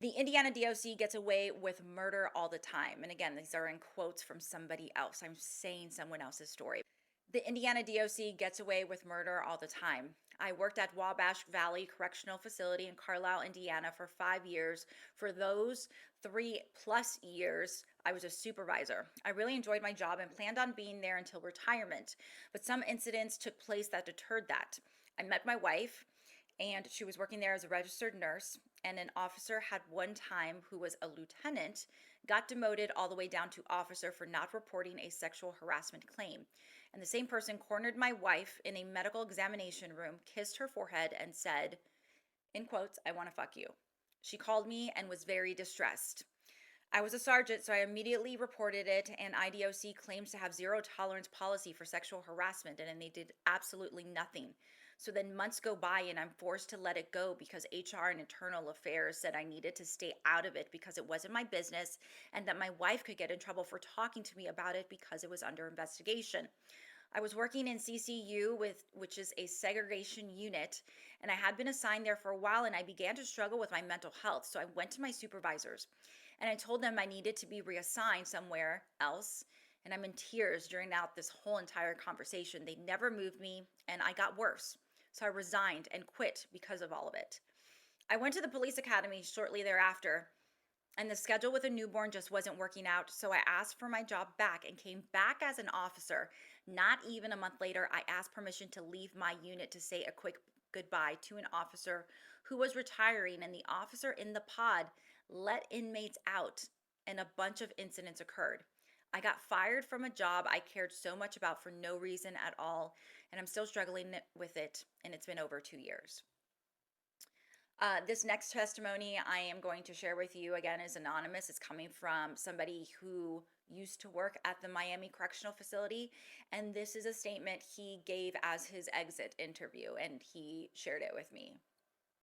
The Indiana DOC gets away with murder all the time. And again, these are in quotes from somebody else. I'm saying someone else's story. The Indiana DOC gets away with murder all the time. I worked at Wabash Valley Correctional Facility in Carlisle, Indiana for 5 years. For those 3+ years, I was a supervisor. I really enjoyed my job and planned on being there until retirement, but some incidents took place that deterred that. I met my wife, and she was working there as a registered nurse, and an officer had one time who was a lieutenant got demoted all the way down to officer for not reporting a sexual harassment claim. And the same person cornered my wife in a medical examination room, kissed her forehead, and said, in quotes, I want to fuck you. She called me and was very distressed. I was a sergeant, so I immediately reported it, and IDOC claims to have zero tolerance policy for sexual harassment, and they did absolutely nothing. So then months go by, and I'm forced to let it go because HR and Internal Affairs said I needed to stay out of it because it wasn't my business, and that my wife could get in trouble for talking to me about it because it was under investigation. I was working in CCU which is a segregation unit, and I had been assigned there for a while, and I began to struggle with my mental health. So I went to my supervisors and I told them I needed to be reassigned somewhere else. And I'm in tears during out this whole entire conversation. They never moved me, and I got worse. So I resigned and quit because of all of it. I went to the police academy shortly thereafter, and the schedule with a newborn just wasn't working out. So I asked for my job back and came back as an officer. Not even a month later, I asked permission to leave my unit to say a quick goodbye to an officer who was retiring, and the officer in the pod let inmates out, and a bunch of incidents occurred. I got fired from a job I cared so much about for no reason at all, and I'm still struggling with it, and it's been over 2 years. This next testimony I am going to share with you again is anonymous. It's coming from somebody who used to work at the Miami Correctional Facility, and this is a statement he gave as his exit interview, and he shared it with me.